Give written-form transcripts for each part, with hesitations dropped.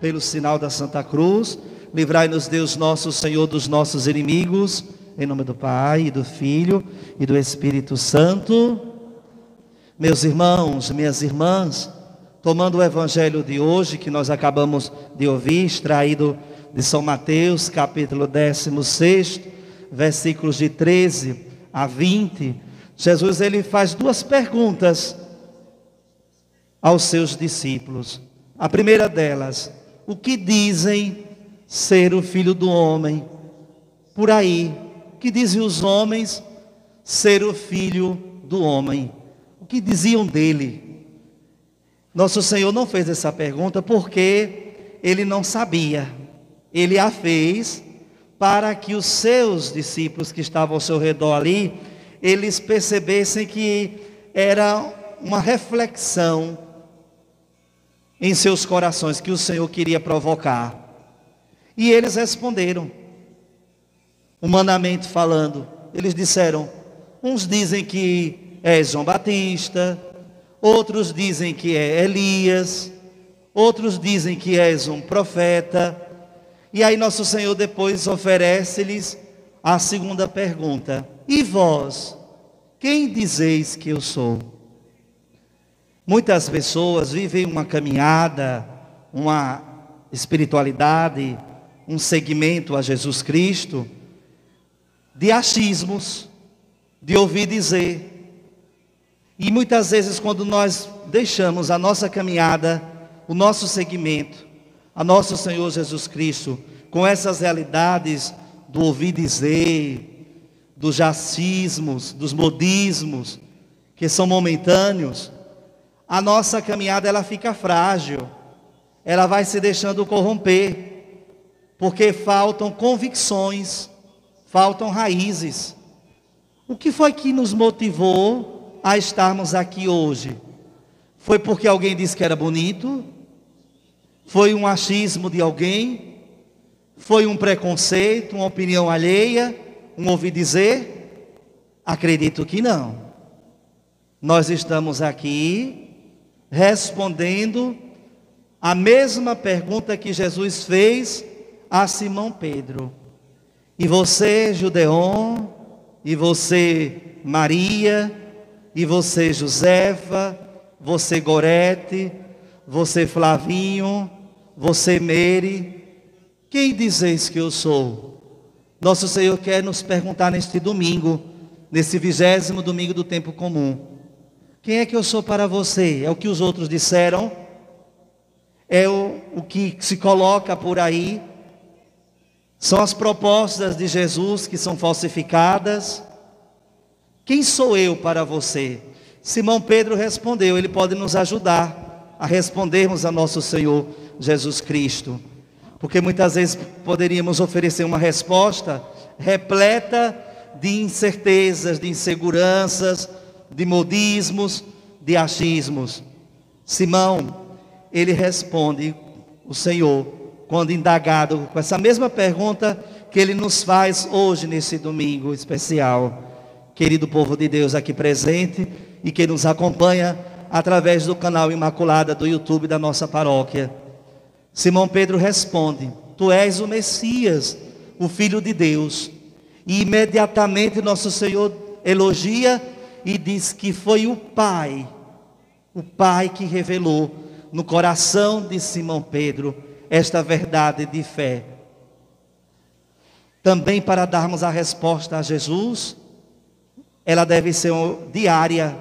pelo sinal da Santa Cruz, livrai-nos Deus nosso Senhor dos nossos inimigos, em nome do Pai, e do Filho e do Espírito Santo. Meus irmãos, minhas irmãs, tomando o Evangelho de hoje, que nós acabamos de ouvir, extraído de São Mateus, capítulo 16, versículos de 13 a 20, Jesus ele faz duas perguntas aos seus discípulos. A primeira delas: o que dizem ser o Filho do Homem? Por aí, o que dizem os homens ser o Filho do Homem? O que diziam dele? Nosso Senhor não fez essa pergunta porque Ele não sabia. Ele a fez para que os seus discípulos que estavam ao seu redor ali, eles percebessem que era uma reflexão em seus corações que o Senhor queria provocar. E eles responderam, humanamente falando. Eles disseram: uns dizem que é João Batista, outros dizem que é Elias, outros dizem que és um profeta. E aí nosso Senhor depois oferece-lhes a segunda pergunta: e vós, quem dizeis que eu sou? Muitas pessoas vivem uma caminhada, uma espiritualidade, um seguimento a Jesus Cristo, de achismos, de ouvir dizer. E muitas vezes quando nós deixamos a nossa caminhada, o nosso seguimento a nosso Senhor Jesus Cristo, com essas realidades do ouvir dizer, dos achismos, dos modismos, que são momentâneos, a nossa caminhada ela fica frágil, ela vai se deixando corromper, porque faltam convicções, faltam raízes. O que foi que nos motivou a estarmos aqui hoje? Foi porque alguém disse que era bonito? Foi um achismo de alguém? Foi um preconceito, uma opinião alheia, um ouvir dizer? Acredito que não. Nós estamos aqui respondendo a mesma pergunta que Jesus fez a Simão Pedro. E você, Judeon, e você, Maria, e você, Josefa, você, Gorete, você, Flavinho, você, Mary, quem dizeis que eu sou? Nosso Senhor quer nos perguntar neste domingo, nesse 20º domingo do tempo comum. Quem é que eu sou para você? É o que os outros disseram? É o que se coloca por aí? São as propostas de Jesus que são falsificadas? Quem sou eu para você? Simão Pedro respondeu. Ele pode nos ajudar a respondermos a nosso Senhor Jesus Cristo, porque muitas vezes poderíamos oferecer uma resposta repleta de incertezas, de inseguranças, de modismos, de achismos. Simão, ele responde, o Senhor, quando indagado com essa mesma pergunta que ele nos faz hoje nesse domingo especial. Querido povo de Deus aqui presente e que nos acompanha através do canal Imaculada do YouTube da nossa paróquia. Simão Pedro responde: tu és o Messias, o Filho de Deus. E imediatamente nosso Senhor elogia e diz que foi o Pai que revelou no coração de Simão Pedro esta verdade de fé. Também para darmos a resposta a Jesus, ela deve ser diária.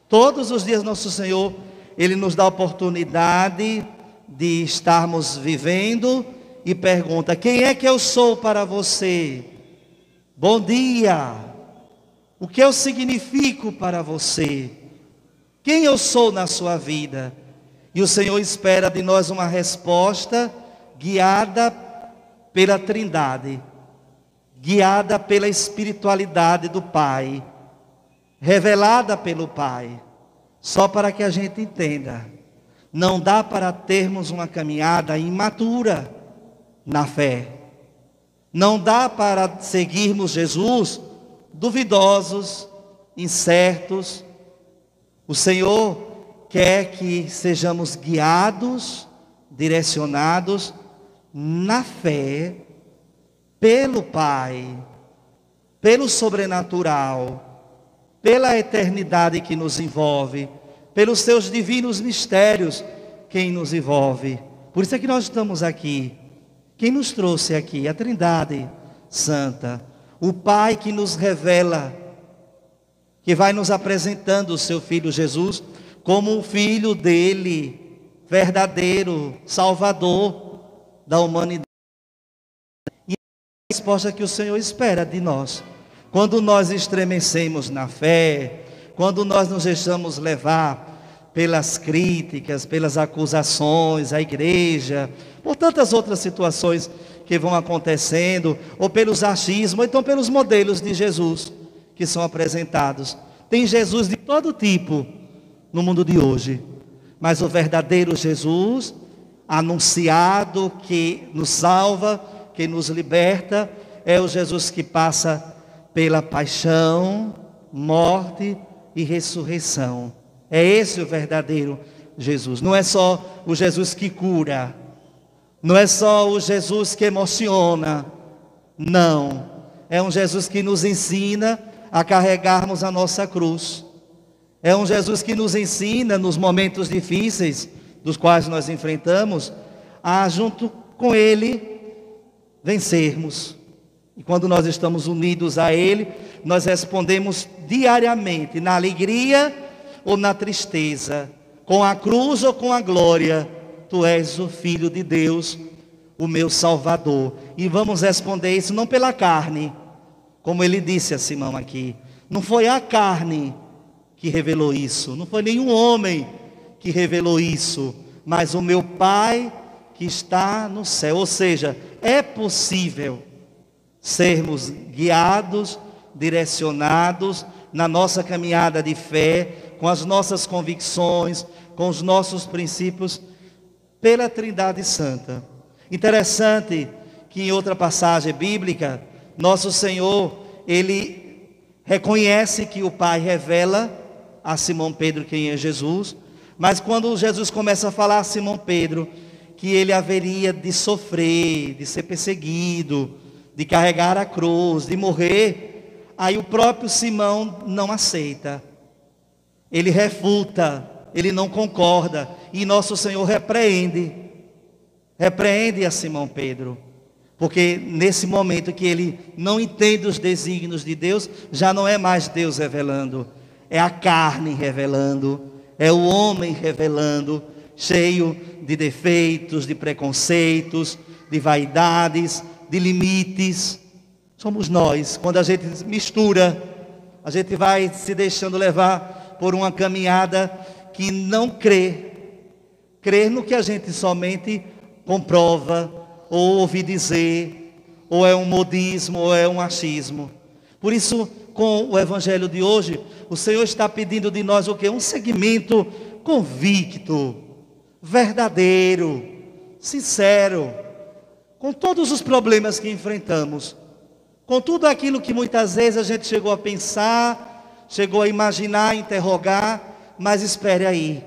Todos os dias nosso Senhor, Ele nos dá a oportunidade de estarmos vivendo e pergunta: quem é que eu sou para você? Bom dia! O que eu significo para você? Quem eu sou na sua vida? E o Senhor espera de nós uma resposta guiada pela Trindade, guiada pela espiritualidade do Pai, revelada pelo Pai, só para que a gente entenda. Não dá para termos uma caminhada imatura na fé. Não dá para seguirmos Jesus duvidosos, incertos. O Senhor quer que sejamos guiados, direcionados na fé, pelo Pai, pelo sobrenatural, pela eternidade que nos envolve, pelos seus divinos mistérios que nos envolve. Por isso é que nós estamos aqui. Quem nos trouxe aqui? A Trindade Santa, o Pai que nos revela, que vai nos apresentando o seu Filho Jesus como o Filho dele, verdadeiro Salvador da humanidade. E é a resposta que o Senhor espera de nós. Quando nós estremecemos na fé, quando nós nos deixamos levar pelas críticas, pelas acusações à igreja, por tantas outras situações que vão acontecendo, ou pelos achismos, ou então pelos modelos de Jesus que são apresentados. Tem Jesus de todo tipo no mundo de hoje, mas o verdadeiro Jesus, anunciado, que nos salva, que nos liberta, é o Jesus que passa pela paixão, morte e ressurreição. É esse o verdadeiro Jesus. Não é só o Jesus que cura, não é só o Jesus que emociona, não. É um Jesus que nos ensina a carregarmos a nossa cruz. É um Jesus que nos ensina nos momentos difíceis dos quais nós enfrentamos, a junto com Ele vencermos. E quando nós estamos unidos a Ele, nós respondemos diariamente, na alegria ou na tristeza, com a cruz ou com a glória: Tu és o Filho de Deus, o meu Salvador. E vamos responder isso não pela carne, como ele disse a Simão aqui. Não foi a carne que revelou isso, não foi nenhum homem que revelou isso, mas o meu Pai que está no céu. Ou seja, é possível sermos guiados, direcionados na nossa caminhada de fé, com as nossas convicções, com os nossos princípios, pela Trindade Santa. Interessante que em outra passagem bíblica, nosso Senhor, Ele reconhece que o Pai revela a Simão Pedro quem é Jesus, mas quando Jesus começa a falar a Simão Pedro que ele haveria de sofrer, de ser perseguido, de carregar a cruz, de morrer, aí o próprio Simão não aceita, ele refuta, ele não concorda, e nosso Senhor repreende a Simão Pedro, porque nesse momento que ele não entende os desígnios de Deus, já não é mais Deus revelando, é a carne revelando, é o homem revelando, cheio de defeitos, de preconceitos, de vaidades, de limites. Somos nós. Quando a gente mistura, a gente vai se deixando levar por uma caminhada que não crer no que a gente somente comprova, ou ouve dizer, ou é um modismo, ou é um achismo. Por isso, com o evangelho de hoje, o Senhor está pedindo de nós o quê? Um segmento convicto, verdadeiro, sincero, com todos os problemas que enfrentamos, com tudo aquilo que muitas vezes a gente chegou a pensar, chegou a imaginar, interrogar, mas espere aí,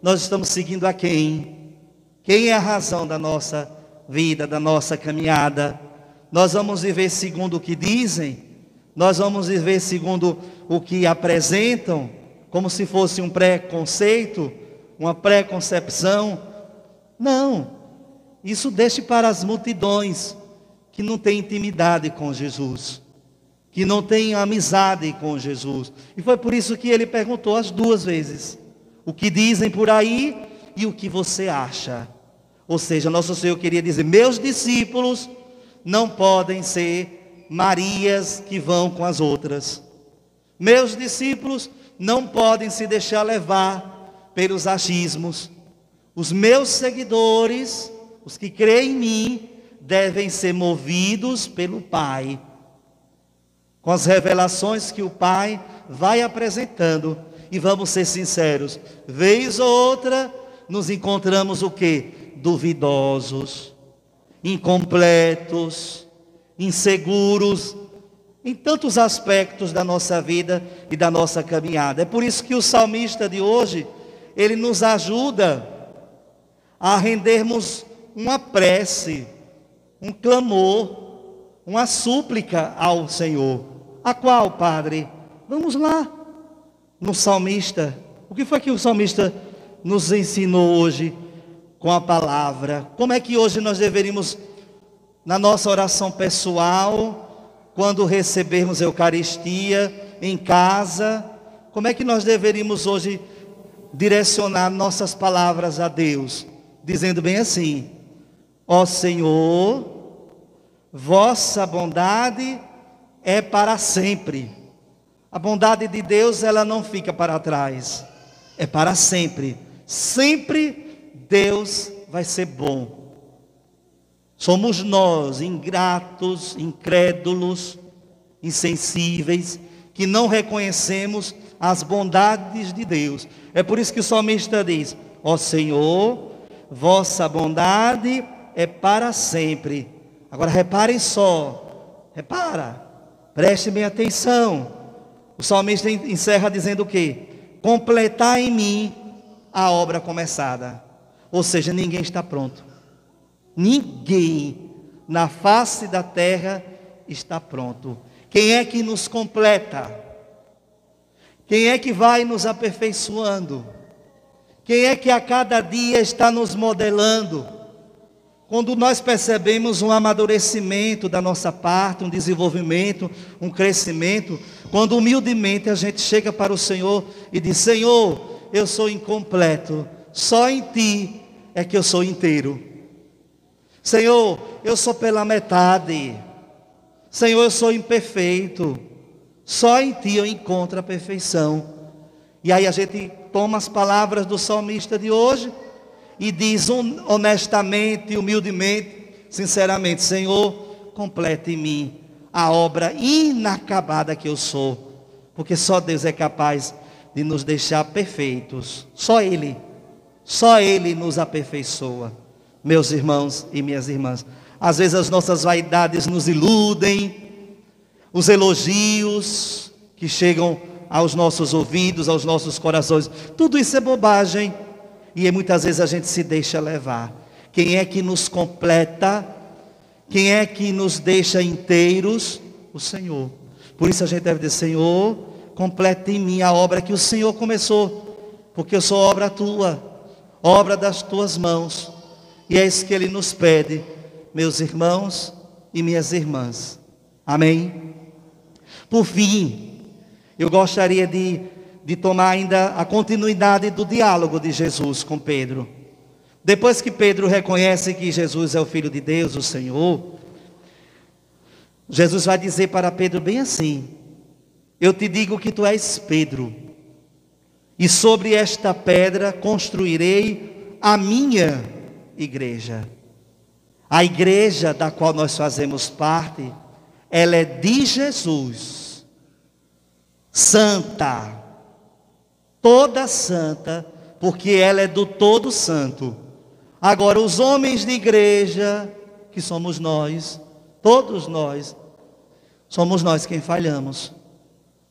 nós estamos seguindo a quem? Quem é a razão da nossa vida, da nossa caminhada? Nós vamos viver segundo o que dizem? Nós vamos viver segundo o que apresentam, como se fosse um preconceito, uma preconcepção? Não, isso deixe para as multidões que não têm intimidade com Jesus, que não têm amizade com Jesus. E foi por isso que ele perguntou as duas vezes: o que dizem por aí e o que você acha? Ou seja, nosso Senhor queria dizer: meus discípulos não podem ser Marias que vão com as outras. Meus discípulos não podem se deixar levar pelos achismos. Os meus seguidores, os que creem em mim, devem ser movidos pelo Pai, com as revelações que o Pai vai apresentando. E vamos ser sinceros, vez ou outra nos encontramos o quê? Duvidosos, incompletos, inseguros em tantos aspectos da nossa vida e da nossa caminhada. É por isso que o salmista de hoje, ele nos ajuda a rendermos uma prece, um clamor, uma súplica ao Senhor. A qual, Padre? Vamos lá, no salmista. O que foi que o salmista nos ensinou hoje com a palavra? Como é que hoje nós deveríamos, na nossa oração pessoal, quando recebermos a Eucaristia em casa, como é que nós deveríamos hoje direcionar nossas palavras a Deus? Dizendo bem assim: ó Senhor, vossa bondade é para sempre. A bondade de Deus, ela não fica para trás, é para sempre. Sempre Deus vai ser bom. Somos nós, ingratos, incrédulos, insensíveis, que não reconhecemos as bondades de Deus. É por isso que o salmista diz: ó Senhor, vossa bondade é para sempre. Agora reparem só, prestem bem atenção. O salmista encerra dizendo o quê? Completar em mim a obra começada. Ou seja, ninguém está pronto. Ninguém na face da terra está pronto. Quem é que nos completa? Quem é que vai nos aperfeiçoando? Quem é que a cada dia está nos modelando? Quando nós percebemos um amadurecimento da nossa parte, um desenvolvimento, um crescimento, quando humildemente a gente chega para o Senhor e diz: Senhor, eu sou incompleto, só em Ti é que eu sou inteiro. Senhor, eu sou pela metade. Senhor, eu sou imperfeito, só em Ti eu encontro a perfeição. E aí a gente toma as palavras do salmista de hoje e diz honestamente, humildemente, sinceramente: Senhor, complete em mim a obra inacabada que eu sou, porque só Deus é capaz de nos deixar perfeitos. Só Ele nos aperfeiçoa. Meus irmãos e minhas irmãs, às vezes as nossas vaidades nos iludem, os elogios que chegam aos nossos ouvidos, aos nossos corações, tudo isso é bobagem. E muitas vezes a gente se deixa levar. Quem é que nos completa? Quem é que nos deixa inteiros? O Senhor. Por isso a gente deve dizer: Senhor, completa em mim a obra que o Senhor começou, porque eu sou obra tua, obra das tuas mãos. E é isso que Ele nos pede, meus irmãos e minhas irmãs. Amém? Por fim, eu gostaria de tomar ainda a continuidade do diálogo de Jesus com Pedro. Depois que Pedro reconhece que Jesus é o Filho de Deus, o Senhor, Jesus vai dizer para Pedro bem assim: eu te digo que tu és Pedro, e sobre esta pedra construirei a minha igreja. A igreja da qual nós fazemos parte, ela é de Jesus, santa, toda santa, porque ela é do todo santo. Agora, os homens de igreja, que somos nós, todos nós, somos nós quem falhamos,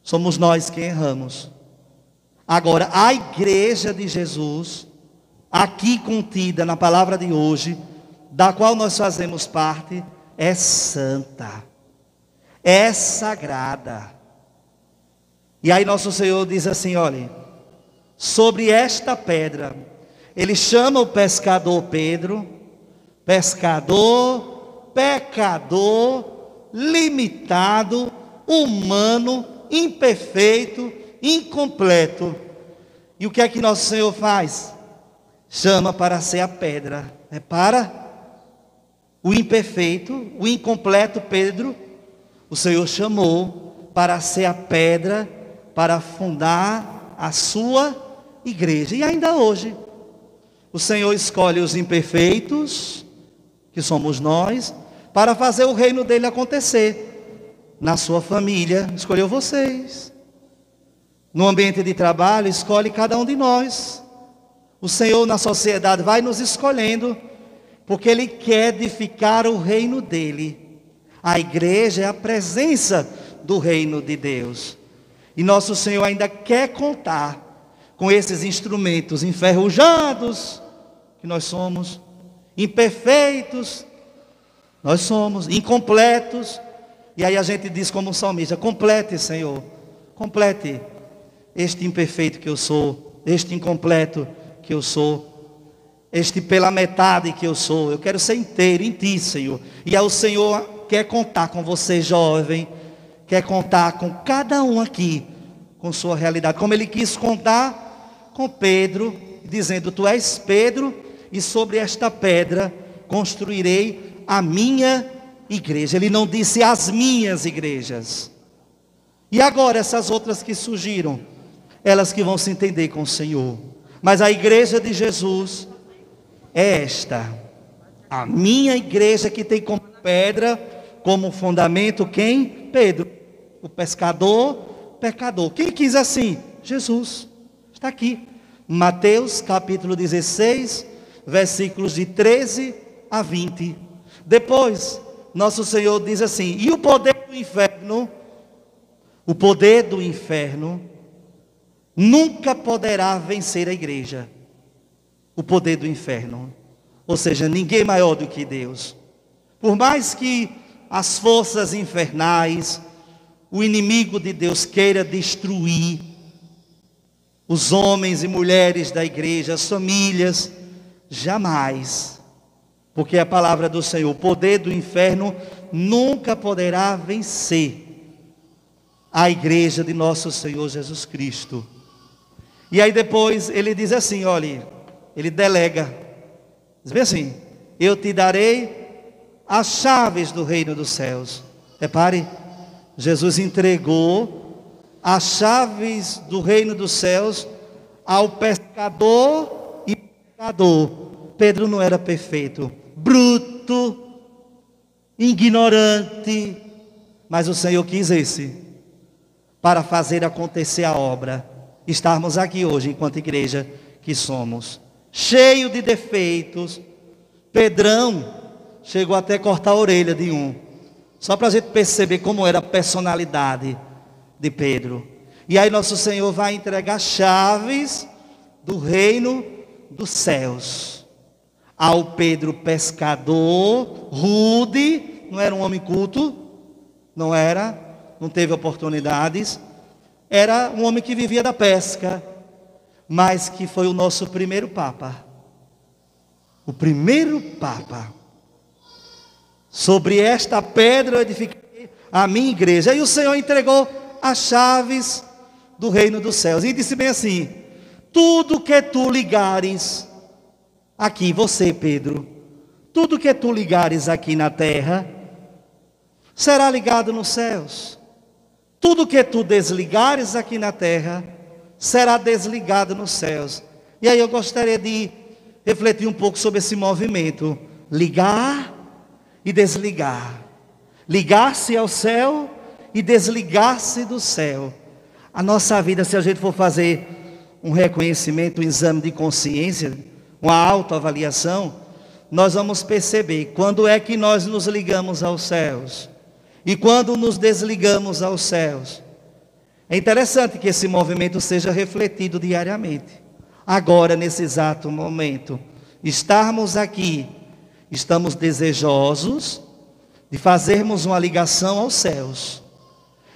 somos nós quem erramos. Agora, a igreja de Jesus, aqui contida na palavra de hoje, da qual nós fazemos parte, é santa, é sagrada. E aí nosso Senhor diz assim: olha, sobre esta pedra, Ele chama o pescador Pedro, pescador, pecador, limitado, humano, imperfeito, incompleto. E o que é que nosso Senhor faz? Chama para ser a pedra. Repara, o imperfeito, o incompleto Pedro, o Senhor chamou para ser a pedra, para fundar a sua igreja. E ainda hoje, o Senhor escolhe os imperfeitos, que somos nós, para fazer o reino dele acontecer. Na sua família, escolheu vocês. No ambiente de trabalho, escolhe cada um de nós. O Senhor na sociedade vai nos escolhendo, porque Ele quer edificar o reino dele. A igreja é a presença do reino de Deus. E nosso Senhor ainda quer contar com esses instrumentos enferrujados, que nós somos, imperfeitos, nós somos incompletos. E aí a gente diz como um salmista: complete, Senhor, complete este imperfeito que eu sou, este incompleto que eu sou, este pela metade que eu sou. Eu quero ser inteiro em Ti, Senhor. E aí o Senhor quer contar com você, jovem, quer contar com cada um aqui, com sua realidade, como Ele quis contar com Pedro, dizendo: Tu és Pedro, e sobre esta pedra construirei a minha igreja. Ele não disse as minhas igrejas. E agora essas outras que surgiram, elas que vão se entender com o Senhor. Mas a igreja de Jesus é esta: a minha igreja, que tem como pedra, como fundamento, quem? Pedro, o pescador, pecador. Quem quis assim? Jesus. Está aqui, Mateus capítulo 16, versículos de 13 a 20. Depois, nosso Senhor diz assim: e o poder do inferno nunca poderá vencer a igreja. O poder do inferno, ou seja, ninguém maior do que Deus. Por mais que as forças infernais, o inimigo de Deus queira destruir os homens e mulheres da igreja, as famílias, jamais, porque a palavra do Senhor, o poder do inferno nunca poderá vencer a igreja de nosso Senhor Jesus Cristo. E aí depois ele diz assim, olha, ele delega, diz bem assim: eu te darei as chaves do reino dos céus. Repare, Jesus entregou as chaves do reino dos céus ao pescador e pecador. Pedro não era perfeito, bruto, ignorante, mas o Senhor quis esse, para fazer acontecer a obra. Estarmos aqui hoje, enquanto igreja que somos, cheio de defeitos. Pedrão chegou até a cortar a orelha de um, só para a gente perceber como era a personalidade de Pedro. E aí nosso Senhor vai entregar chaves do reino dos céus ao Pedro pescador, rude, não era um homem culto, não era, não teve oportunidades, era um homem que vivia da pesca, mas que foi o nosso primeiro Papa. O primeiro Papa. Sobre esta pedra eu edifiquei a minha igreja. E o Senhor entregou as chaves do reino dos céus. E disse bem assim: tudo que tu ligares aqui, você, Pedro, tudo que tu ligares aqui na terra, será ligado nos céus. Tudo que tu desligares aqui na terra, será desligado nos céus. E aí eu gostaria de refletir um pouco sobre esse movimento: ligar e desligar, ligar-se ao céu e desligar-se do céu. A nossa vida, se a gente for fazer um reconhecimento, um exame de consciência, uma autoavaliação, nós vamos perceber quando é que nós nos ligamos aos céus e quando nos desligamos aos céus. É interessante que esse movimento seja refletido diariamente. Agora, nesse exato momento, estarmos aqui, estamos desejosos de fazermos uma ligação aos céus.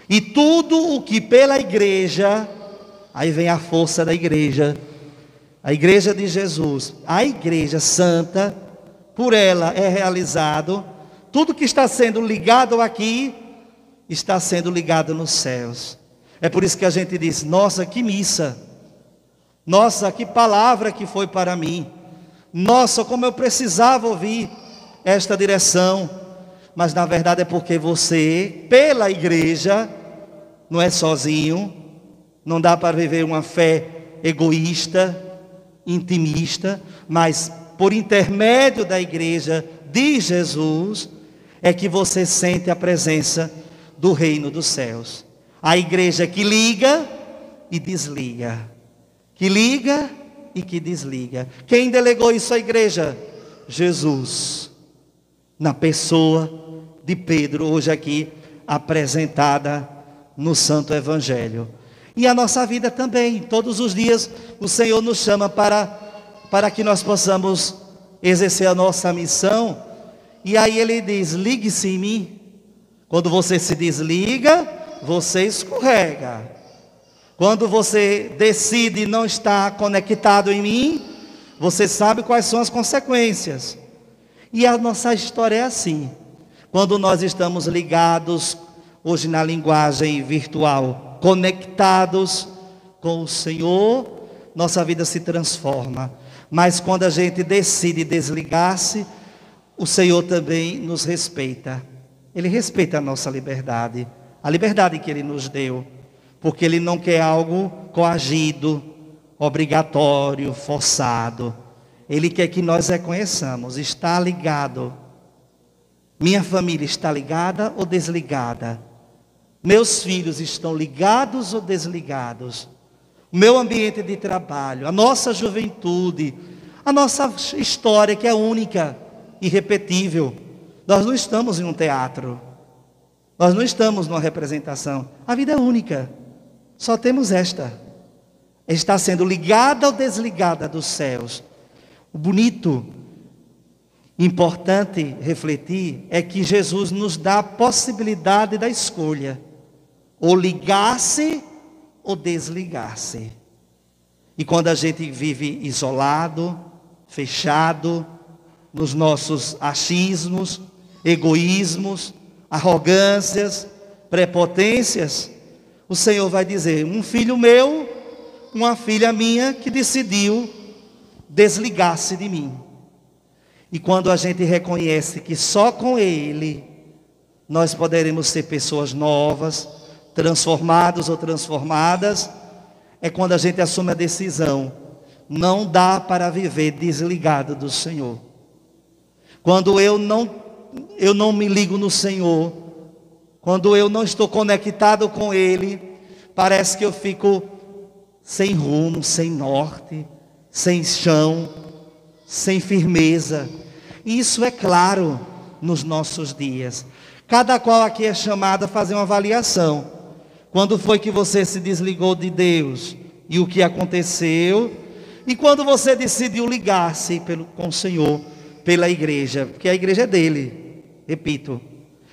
E tudo o que pela igreja, aí vem a força da igreja, a igreja de Jesus, a igreja santa, por ela é realizado, tudo que está sendo ligado aqui, está sendo ligado nos céus. É por isso que a gente diz: nossa, que missa, nossa, que palavra que foi para mim, nossa, como eu precisava ouvir esta direção. Mas na verdade é porque você, pela igreja, não é sozinho, não dá para viver uma fé egoísta, intimista, mas por intermédio da igreja de Jesus, é que você sente a presença do reino dos céus. A igreja que liga e desliga, que liga e que desliga. Quem delegou isso à igreja? Jesus, na pessoa de Pedro, hoje aqui apresentada no Santo Evangelho. E a nossa vida também, todos os dias o Senhor nos chama para para que nós possamos exercer a nossa missão. E aí ele diz: ligue-se em mim. Quando você se desliga, você escorrega. Quando você decide não estar conectado em mim, você sabe quais são as consequências. E a nossa história é assim. Quando nós estamos ligados, hoje na linguagem virtual, conectados com o Senhor, nossa vida se transforma. Mas quando a gente decide desligar-se, o Senhor também nos respeita. Ele respeita a nossa liberdade, a liberdade que Ele nos deu, porque Ele não quer algo coagido, obrigatório, forçado. Ele quer que nós reconheçamos, está ligado. Minha família está ligada ou desligada? Meus filhos estão ligados ou desligados? O meu ambiente de trabalho, a nossa juventude, a nossa história que é única, irrepetível. Nós não estamos em um teatro, nós não estamos numa representação. A vida é única, só temos esta. Está sendo ligada ou desligada dos céus. O bonito, importante refletir é que Jesus nos dá a possibilidade da escolha, ou ligar-se ou desligar-se. E quando a gente vive isolado, fechado, nos nossos achismos, egoísmos, arrogâncias, prepotências, o Senhor vai dizer: um filho meu, uma filha minha que decidiu desligar-se de mim. E quando a gente reconhece que só com Ele nós poderemos ser pessoas novas, transformados ou transformadas, é quando a gente assume a decisão. Não dá para viver desligado do Senhor. Quando eu não me ligo no Senhor, quando eu não estou conectado com Ele, parece que eu fico sem rumo, sem norte, sem chão, sem firmeza. E isso é claro nos nossos dias. Cada qual aqui é chamado a fazer uma avaliação. Quando foi que você se desligou de Deus e o que aconteceu? E quando você decidiu ligar-se com o Senhor, pela igreja, porque a igreja é dele. Repito,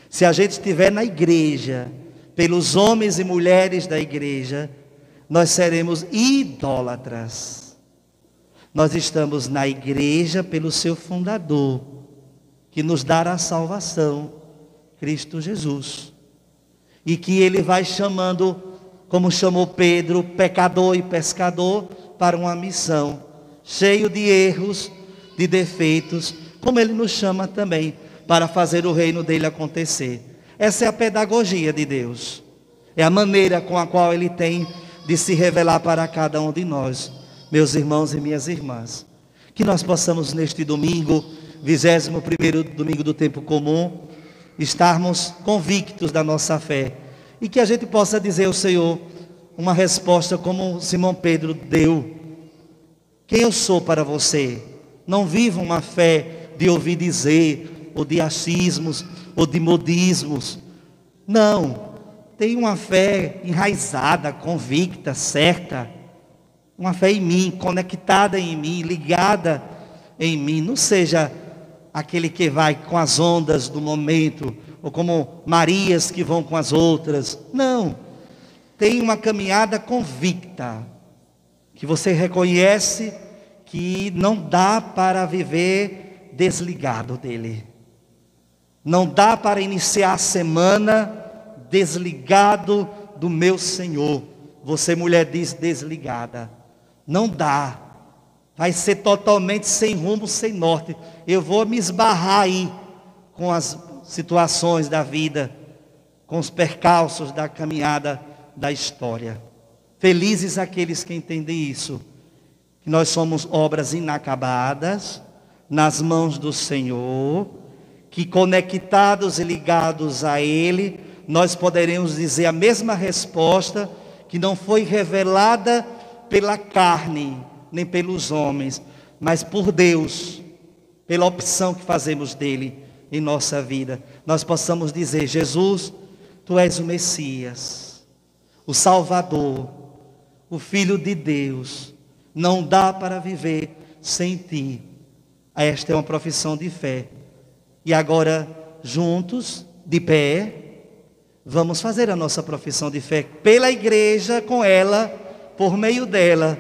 se a gente estiver na igreja, pelos homens e mulheres da igreja, nós seremos idólatras. Nós estamos na igreja pelo seu fundador, que nos dará a salvação, Cristo Jesus. E que Ele vai chamando, como chamou Pedro, pecador e pescador, para uma missão, cheio de erros, de defeitos, como Ele nos chama também, para fazer o reino dele acontecer. Essa é a pedagogia de Deus. É a maneira com a qual Ele tem de se revelar para cada um de nós, meus irmãos e minhas irmãs. Que nós possamos neste domingo, 21º domingo do tempo comum, estarmos convictos da nossa fé. E que a gente possa dizer ao Senhor uma resposta como Simão Pedro deu: quem eu sou para você? Não viva uma fé de ouvir dizer, ou de achismos, ou de modismos. Não, tenha uma fé enraizada, convicta, certa. Uma fé em mim, conectada em mim, ligada em mim. Não seja aquele que vai com as ondas do momento, ou como Marias que vão com as outras. Não, tenha uma caminhada convicta, que você reconhece que não dá para viver desligado dele. Não dá para iniciar a semana desligado do meu Senhor. Você, mulher, diz desligada. Não dá. Vai ser totalmente sem rumo, sem norte. Eu vou me esbarrar aí com as situações da vida, com os percalços da caminhada da história. Felizes aqueles que entendem isso, que nós somos obras inacabadas, nas mãos do Senhor, que conectados e ligados a Ele, nós poderemos dizer a mesma resposta, que não foi revelada pela carne, nem pelos homens, mas por Deus, pela opção que fazemos dEle em nossa vida. Nós possamos dizer: Jesus, Tu és o Messias, o Salvador, o Filho de Deus. Não dá para viver sem ti. Esta é uma profissão de fé. E agora, juntos, de pé, vamos fazer a nossa profissão de fé pela igreja, com ela, por meio dela.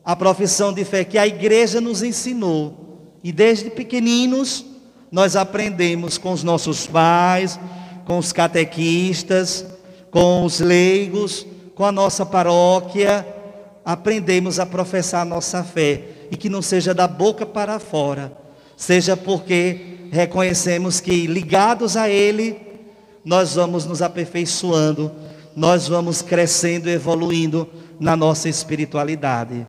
A profissão de fé que a igreja nos ensinou. E desde pequeninos, nós aprendemos com os nossos pais, com os catequistas, com os leigos, com a nossa paróquia. Aprendemos a professar a nossa fé. E que não seja da boca para fora. Seja porque reconhecemos que, ligados a Ele, nós vamos nos aperfeiçoando, nós vamos crescendo e evoluindo na nossa espiritualidade.